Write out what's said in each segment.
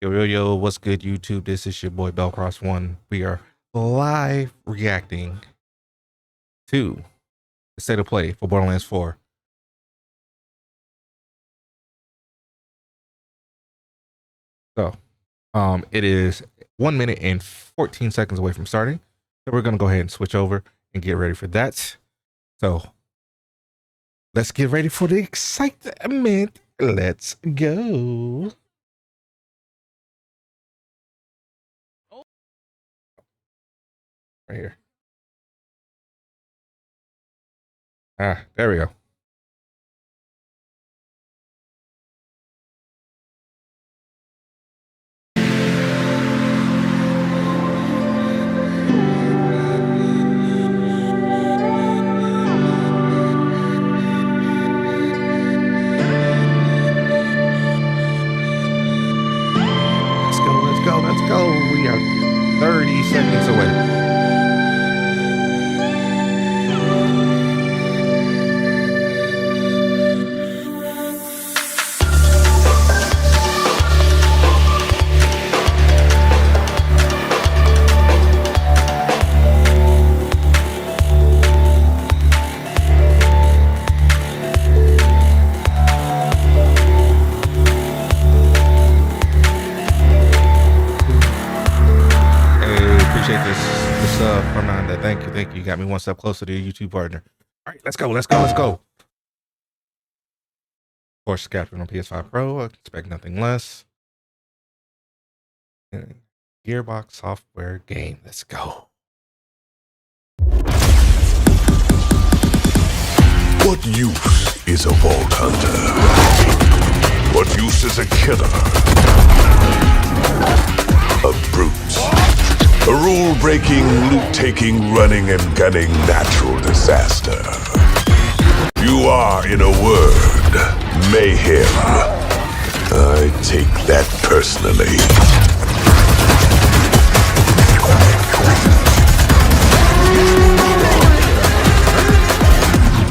Yo, what's good, YouTube? This is your boy Bellcross1. We are live reacting to the state of play for Borderlands 4. So, it is 1 minute and 14 seconds away from starting. So we're gonna go ahead and switch over and get ready for that. So, let's get ready for the excitement. Let's go. Right here. There we go. Let's go. We are 30 seconds away. Fernanda, thank you. You got me one step closer to your YouTube partner. All right, let's go. Of course, captured on PS5 Pro. I expect nothing less. Gearbox Software game. Let's go. What use is a vault hunter? What use is a killer? A brute. A rule-breaking, loot-taking, running and gunning natural disaster. You are, in a word, mayhem. I take that personally.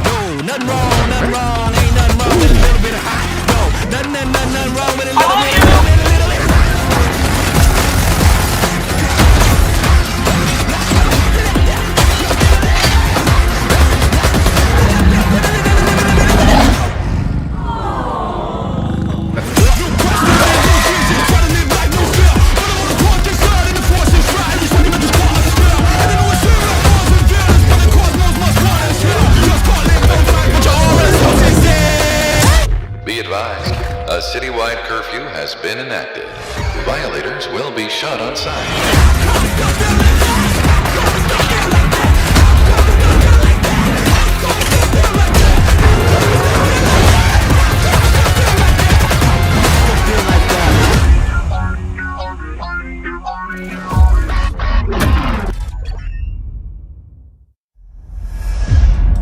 No, nothing wrong, ain't nothing wrong with a little bit of hot. No, nothing wrong with a little bit. A citywide curfew has been enacted. Violators will be shot on sight.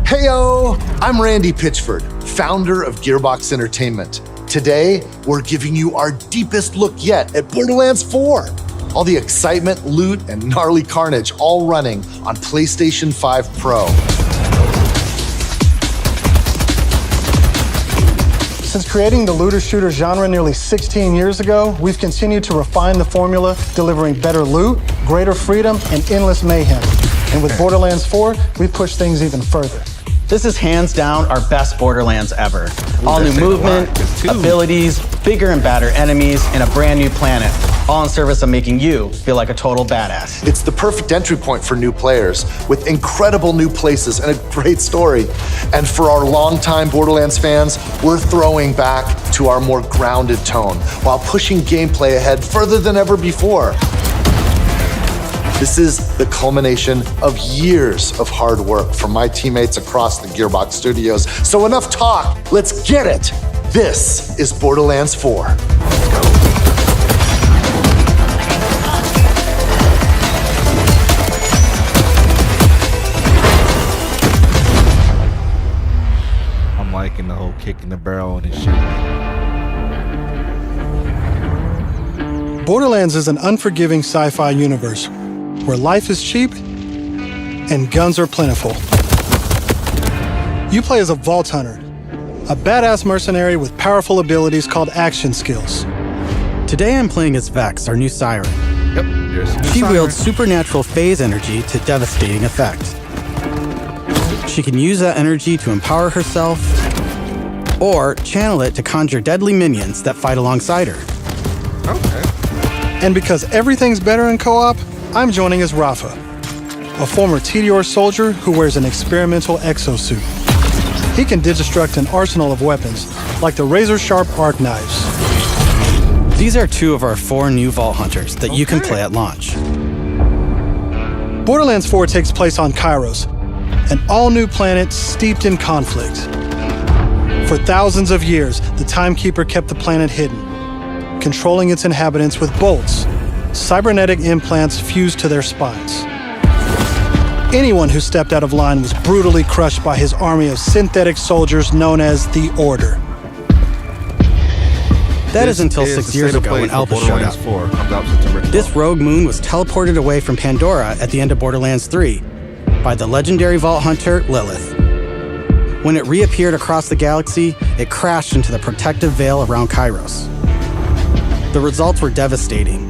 Heyo, I'm Randy Pitchford, founder of Gearbox Entertainment. Today, we're giving you our deepest look yet at Borderlands 4. All the excitement, loot, and gnarly carnage all running on PlayStation 5 Pro. Since creating the looter-shooter genre nearly 16 years ago, we've continued to refine the formula, delivering better loot, greater freedom, and endless mayhem. And with Borderlands 4, we've pushed things even further. This is hands down our best Borderlands ever. All new movement, abilities, bigger and badder enemies, and a brand new planet. All in service of making you feel like a total badass. It's the perfect entry point for new players, with incredible new places and a great story. And for our longtime Borderlands fans, we're throwing back to our more grounded tone, while pushing gameplay ahead further than ever before. This is the culmination of years of hard work from my teammates across the Gearbox studios. So enough talk, let's get it. This is Borderlands 4. I'm liking the whole kick in the barrel and shit. Borderlands is an unforgiving sci-fi universe where life is cheap and guns are plentiful. You play as a vault hunter, a badass mercenary with powerful abilities called action skills. Today I'm playing as Vex, our new siren. Yep. There's some She siren. wields supernatural phase energy to devastating effect. She can use that energy to empower herself, or channel it to conjure deadly minions that fight alongside her. Okay. And because everything's better in co-op, I'm joining as Rafa, a former TDR soldier who wears an experimental exosuit. He can digistruct an arsenal of weapons, like the razor-sharp arc knives. These are 2 of our 4 new Vault Hunters that you can play at launch. Borderlands 4 takes place on Kairos, an all-new planet steeped in conflict. For thousands of years, the Timekeeper kept the planet hidden, controlling its inhabitants with bolts, cybernetic implants fused to their spines. Anyone who stepped out of line was brutally crushed by his army of synthetic soldiers known as the Order. That is until 6 years ago when Alpha showed up. 4 comes out September 12th. This rogue moon was teleported away from Pandora at the end of Borderlands 3 by the legendary Vault Hunter, Lilith. When it reappeared across the galaxy, it crashed into the protective veil around Kairos. The results were devastating.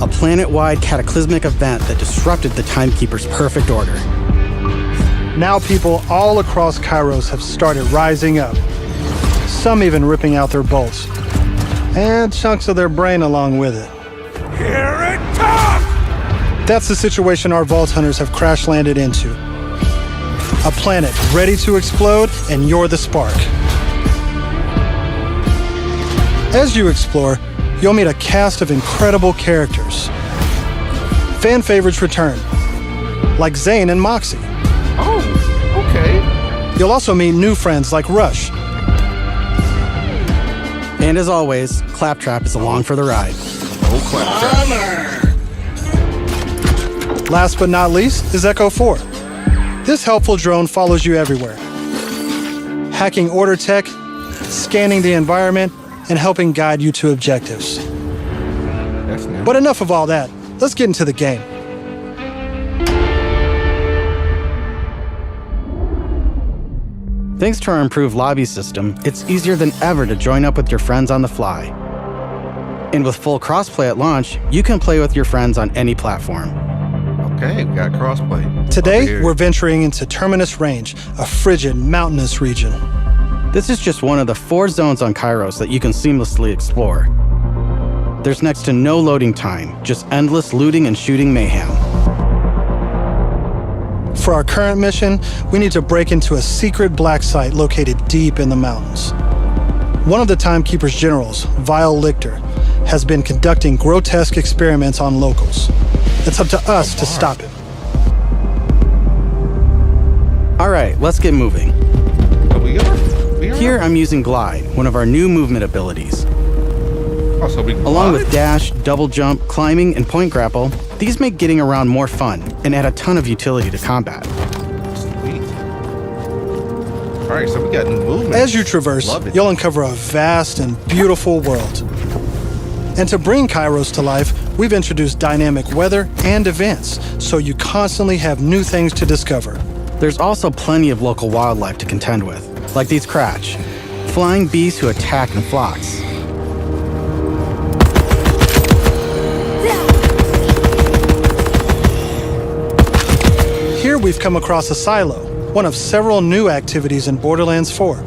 A planet-wide cataclysmic event that disrupted the Timekeeper's perfect order. Now people all across Kairos have started rising up, some even ripping out their bolts, and chunks of their brain along with it. Here it comes! That's the situation our Vault Hunters have crash-landed into. A planet ready to explode, and you're the spark. As you explore, you'll meet a cast of incredible characters. Fan favorites return, like Zane and Moxie. Oh, okay. You'll also meet new friends like Rush. And as always, Claptrap is along for the ride. Oh, claptrap. Last but not least is Echo 4. This helpful drone follows you everywhere, hacking order tech, scanning the environment, and helping guide you to objectives. That's new. But enough of all that. Let's get into the game. Thanks to our improved lobby system, it's easier than ever to join up with your friends on the fly. And with full crossplay at launch, you can play with your friends on any platform. Okay, we got crossplay. Over Today, here. we're venturing into Terminus Range, a frigid, mountainous region. This is just one of the 4 zones on Kairos that you can seamlessly explore. There's next to no loading time, just endless looting and shooting mayhem. For our current mission, we need to break into a secret black site located deep in the mountains. One of the Timekeeper's generals, Vile Lichter, has been conducting grotesque experiments on locals. It's up to us to stop him. All right, let's get moving. Oh, we are Here I'm using Glide, one of our new movement abilities. Oh, so we can Along glide? with dash, double jump, climbing, and point grapple, these make getting around more fun and add a ton of utility to combat. Sweet. All right, so we got new movement. As you traverse, Love it. you'll uncover a vast and beautiful world. And to bring Kairos to life, we've introduced dynamic weather and events, so you constantly have new things to discover. There's also plenty of local wildlife to contend with, like these Kratch, flying beasts who attack in flocks. Here we've come across a silo, one of several new activities in Borderlands 4.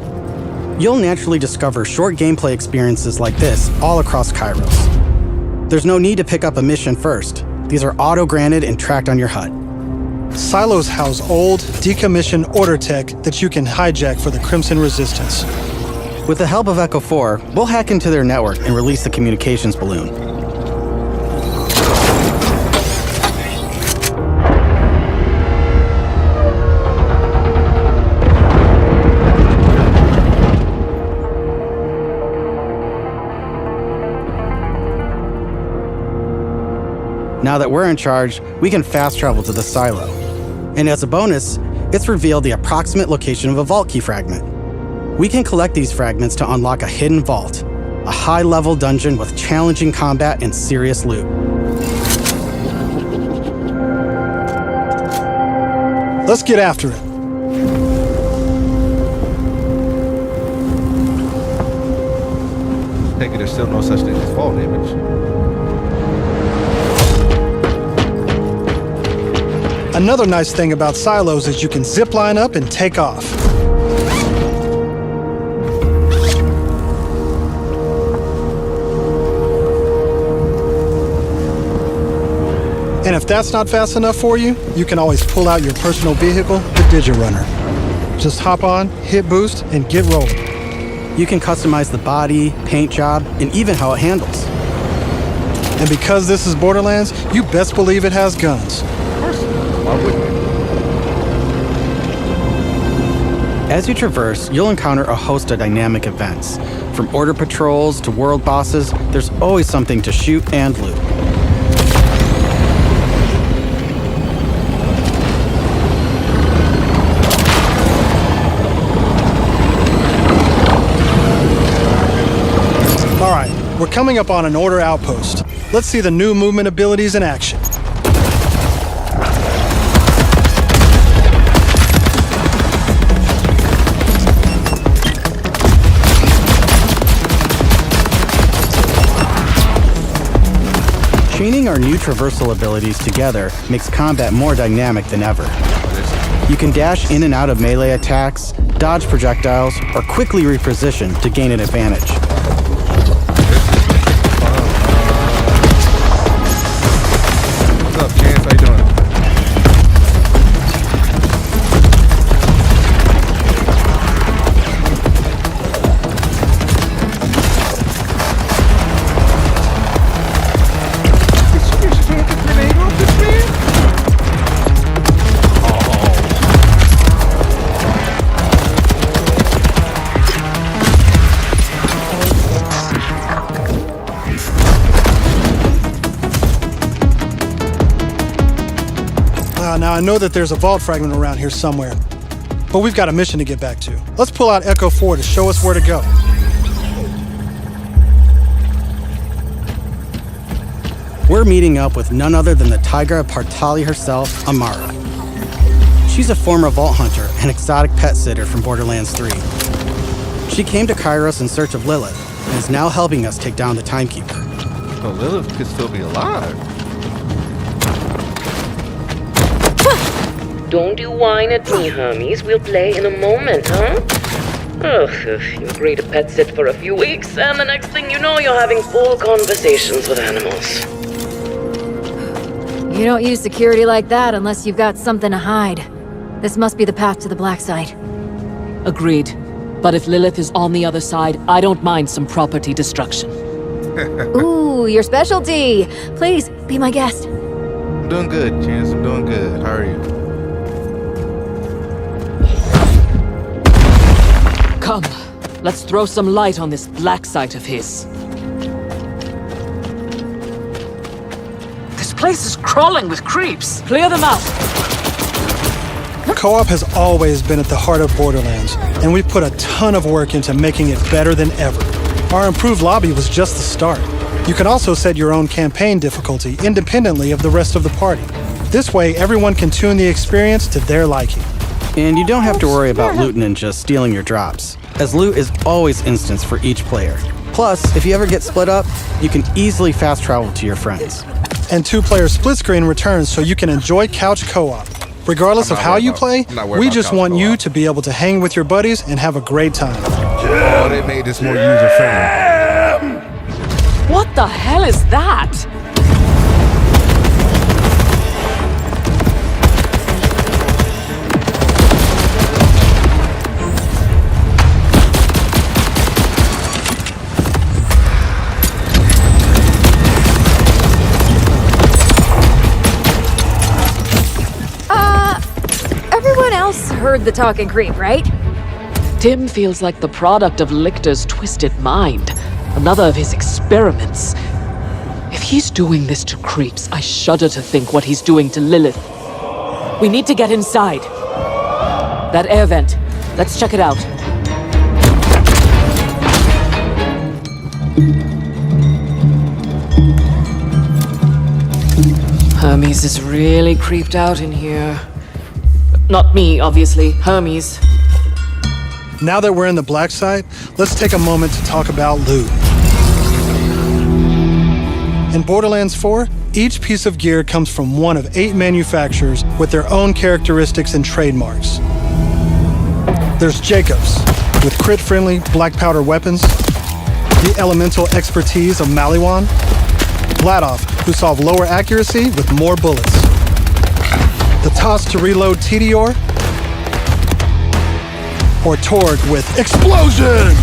You'll naturally discover short gameplay experiences like this all across Kairos. There's no need to pick up a mission first. These are auto-granted and tracked on your HUD. Silos house old, decommissioned order tech that you can hijack for the Crimson Resistance. With the help of Echo 4, we'll hack into their network and release the communications balloon. Now that we're in charge, we can fast travel to the silo. And as a bonus, it's revealed the approximate location of a vault key fragment. We can collect these fragments to unlock a hidden vault, a high-level dungeon with challenging combat and serious loot. Let's get after it. take it, there's still no such thing as fall damage. Another nice thing about silos is you can zip line up and take off. And if that's not fast enough for you, you can always pull out your personal vehicle, the Digirunner. Just hop on, hit boost, and get rolling. You can customize the body, paint job, and even how it handles. And because this is Borderlands, you best believe it has guns. Why wouldn't it? As you traverse, you'll encounter a host of dynamic events. From order patrols to world bosses, there's always something to shoot and loot. All right, we're coming up on an order outpost. Let's see the new movement abilities in action. Chaining our new traversal abilities together makes combat more dynamic than ever. You can dash in and out of melee attacks, dodge projectiles, or quickly reposition to gain an advantage. What's up, Chance? How you doing? Now, I know that there's a vault fragment around here somewhere, but we've got a mission to get back to. Let's pull out Echo 4 to show us where to go. We're meeting up with none other than the Tigra Partali herself, Amara. She's a former vault hunter and exotic pet sitter from Borderlands 3. She came to Kairos in search of Lilith and is now helping us take down the Timekeeper. So Lilith could still be alive. Don't you whine at me, Hermes. We'll play in a moment, huh? Ugh, you agree to pet sit for a few weeks, and the next thing you know, you're having full conversations with animals. You don't use security like that unless you've got something to hide. This must be the path to the black side. Agreed. But if Lilith is on the other side, I don't mind some property destruction. Ooh, your specialty! Please, be my guest. I'm doing good, Chance. I'm doing good. How are you? Come, let's throw some light on this black site of his. This place is crawling with creeps. Clear them out. Co-op has always been at the heart of Borderlands, and we've put a ton of work into making it better than ever. Our improved lobby was just the start. You can also set your own campaign difficulty independently of the rest of the party. This way, everyone can tune the experience to their liking. And you don't have to worry about loot ninjas stealing your drops, as loot is always instanced for each player. Plus, if you ever get split up, you can easily fast travel to your friends. And 2-player split screen returns so you can enjoy couch co-op. Regardless of how you play, we just want you to be able to hang with your buddies and have a great time. Oh, they made this more user-friendly. What the hell is that? Everyone else heard the talking creep, right? Tim feels like the product of Lictor's twisted mind. Another of his experiments. If he's doing this to creeps, I shudder to think what he's doing to Lilith. We need to get inside. That air vent. Let's check it out. Hermes is really creeped out in here. Not me, obviously. Hermes. Now that we're in the black site, let's take a moment to talk about loot. In Borderlands 4, each piece of gear comes from one of 8 manufacturers with their own characteristics and trademarks. There's Jacobs, with crit-friendly black powder weapons, the elemental expertise of Maliwan, Vladoff, who solve lower accuracy with more bullets, the toss to reload Tedior, or Torg with explosions!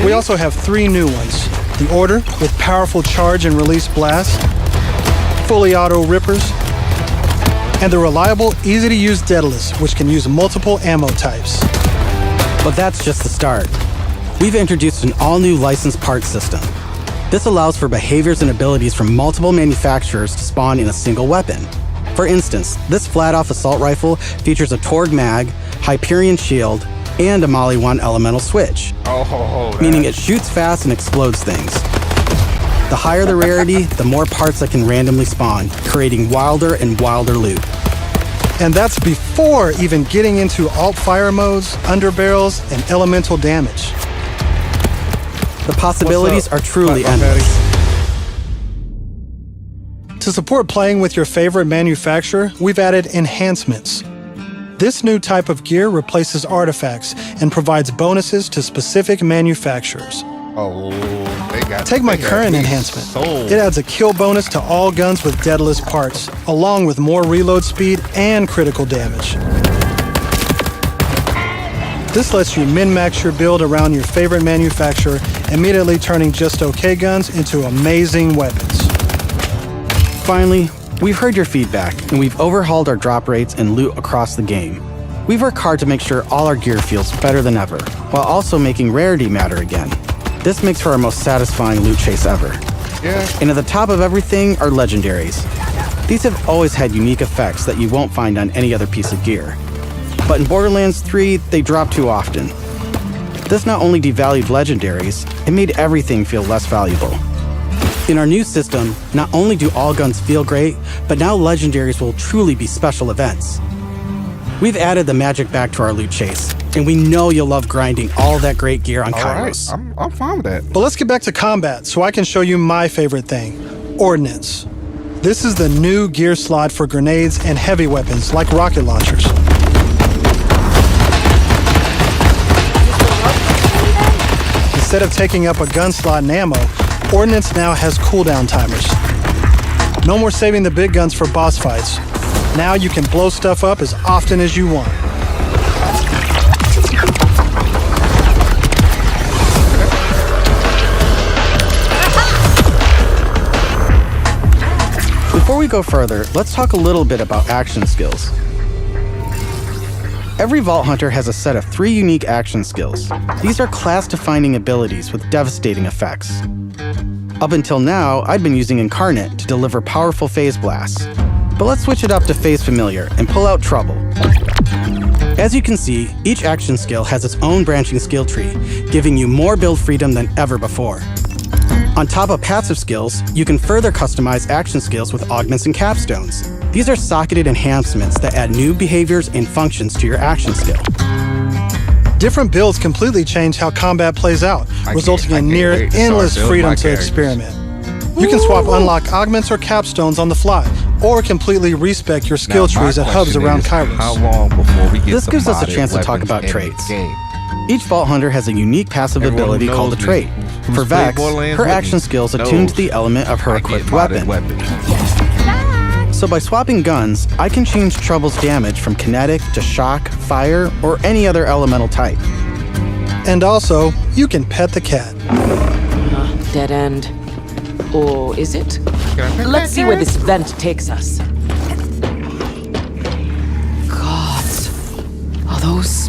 We also have 3 new ones. The Order with powerful charge and release blasts, fully auto rippers, and the reliable, easy-to-use Daedalus, which can use multiple ammo types. But that's just the start. We've introduced an all-new licensed parts system. This allows for behaviors and abilities from multiple manufacturers to spawn in a single weapon. For instance, this flat-off assault rifle features a Torg mag, Hyperion shield, and a Maliwan elemental switch, meaning it shoots fast and explodes things. The higher the rarity, the more parts that can randomly spawn, creating wilder and wilder loot. And that's before even getting into alt-fire modes, underbarrels, and elemental damage. The possibilities are truly endless. To support playing with your favorite manufacturer, we've added Enhancements. This new type of gear replaces artifacts and provides bonuses to specific manufacturers. Take my current enhancement. It adds a kill bonus to all guns with Daedalus parts, along with more reload speed and critical damage. This lets you min-max your build around your favorite manufacturer, immediately turning just okay guns into amazing weapons. Finally, we've heard your feedback, and we've overhauled our drop rates and loot across the game. We've worked hard to make sure all our gear feels better than ever, while also making rarity matter again. This makes for our most satisfying loot chase ever. And at the top of everything are legendaries. These have always had unique effects that you won't find on any other piece of gear. But in Borderlands 3, they drop too often. This not only devalued legendaries, it made everything feel less valuable. In our new system, not only do all guns feel great, but now legendaries will truly be special events. We've added the magic back to our loot chase, and we know you'll love grinding all that great gear on Kairos. I'm fine with that. But let's get back to combat so I can show you my favorite thing, Ordnance. This is the new gear slot for grenades and heavy weapons like rocket launchers. Instead of taking up a gun slot and ammo, Ordnance now has cooldown timers. No more saving the big guns for boss fights. Now you can blow stuff up as often as you want. Before we go further, let's talk a little bit about action skills. Every Vault Hunter has a set of 3 unique action skills. These are class-defining abilities with devastating effects. Up until now, I'd been using Incarnate to deliver powerful phase blasts. But let's switch it up to Phase Familiar and pull out Trouble. As you can see, each action skill has its own branching skill tree, giving you more build freedom than ever before. On top of passive skills, you can further customize action skills with augments and capstones. These are socketed enhancements that add new behaviors and functions to your action skill. Different builds completely change how combat plays out, resulting in near endless freedom to experiment. You can swap unlock augments or capstones on the fly, or completely respec your skill trees at hubs around Kairos. How long before we get This gives us a chance to talk about traits. Each Vault Hunter has a unique passive ability called a trait. For Vex, her action skills attune to the element of her equipped weapon. So by swapping guns, I can change Trouble's damage from kinetic to shock, fire, or any other elemental type. And also, you can pet the cat. Dead end. Or is it? Let's see where this vent takes us. Gods. Are those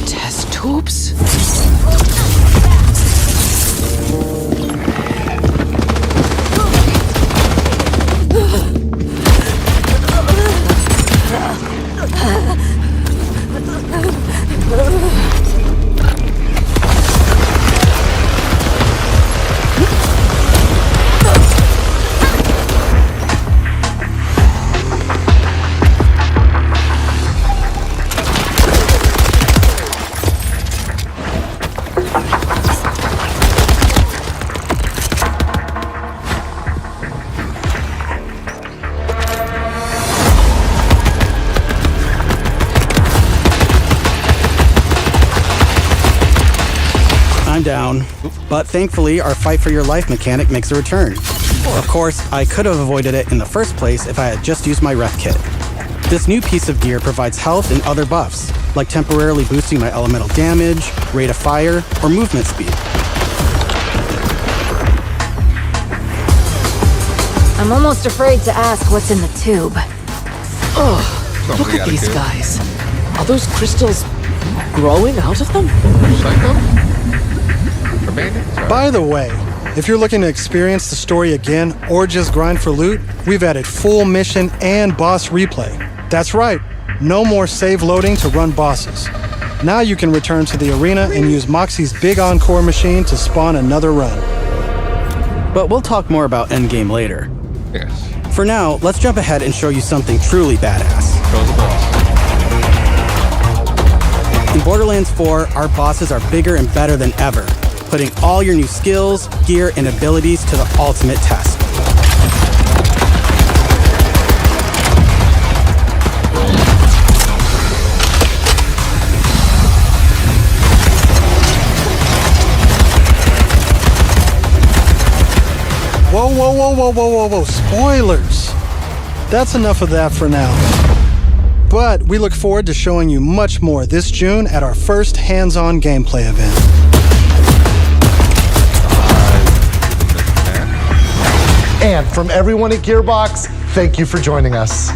test tubes? one down. But thankfully, our fight for your life mechanic makes a return. Of course, I could have avoided it in the first place if I had just used my ref kit. This new piece of gear provides health and other buffs, like temporarily boosting my elemental damage, rate of fire, or movement speed. I'm almost afraid to ask what's in the tube. Oh, look at these guys. Are those crystals growing out of them? By the way, if you're looking to experience the story again or just grind for loot, we've added full mission and boss replay. That's right, no more save loading to run bosses. Now you can return to the arena and use Moxie's big encore machine to spawn another run. But we'll talk more about endgame later. Yes. For now, let's jump ahead and show you something truly badass. Show the boss. In Borderlands 4, our bosses are bigger and better than ever, putting all your new skills, gear, and abilities to the ultimate test. Whoa, spoilers! That's enough of that for now. But we look forward to showing you much more this June at our first hands-on gameplay event. And from everyone at Gearbox, thank you for joining us.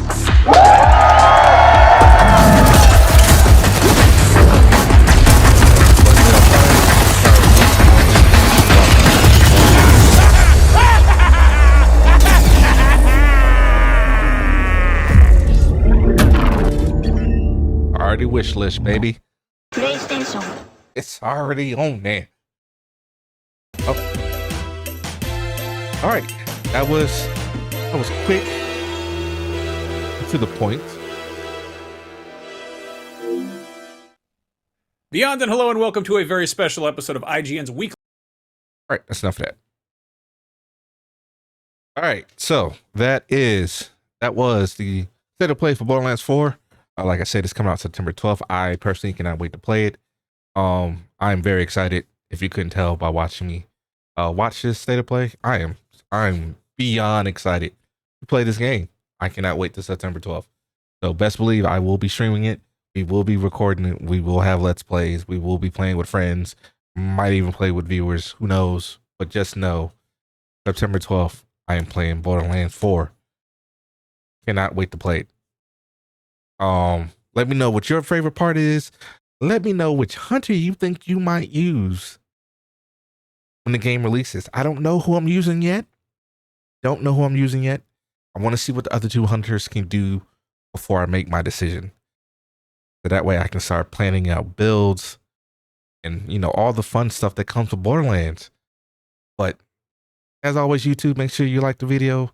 Already wish list, baby. PlayStation. It's already on there. Oh. All right. That was quick, to the point. Beyond and hello and welcome to a very special episode of IGN's weekly. All right, that's enough of that. All right, so that was the state of play for Borderlands 4. Like I said, it's coming out September 12th. I personally cannot wait to play it. I'm very excited. If you couldn't tell by watching me watch this state of play, I'm beyond excited to play this game. I cannot wait till September 12th. So best believe I will be streaming it. We will be recording it. We will have Let's Plays. We will be playing with friends. Might even play with viewers. Who knows? But just know, September 12th, I am playing Borderlands 4. Cannot wait to play it. Let me know what your favorite part is. Let me know which hunter you think you might use when the game releases. I don't know who I'm using yet. I want to see what the other two hunters can do before I make my decision. So that way I can start planning out builds and, all the fun stuff that comes with Borderlands. But as always, YouTube, make sure you like the video.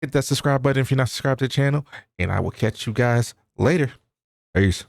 Hit that subscribe button if you're not subscribed to the channel. And I will catch you guys later. Peace.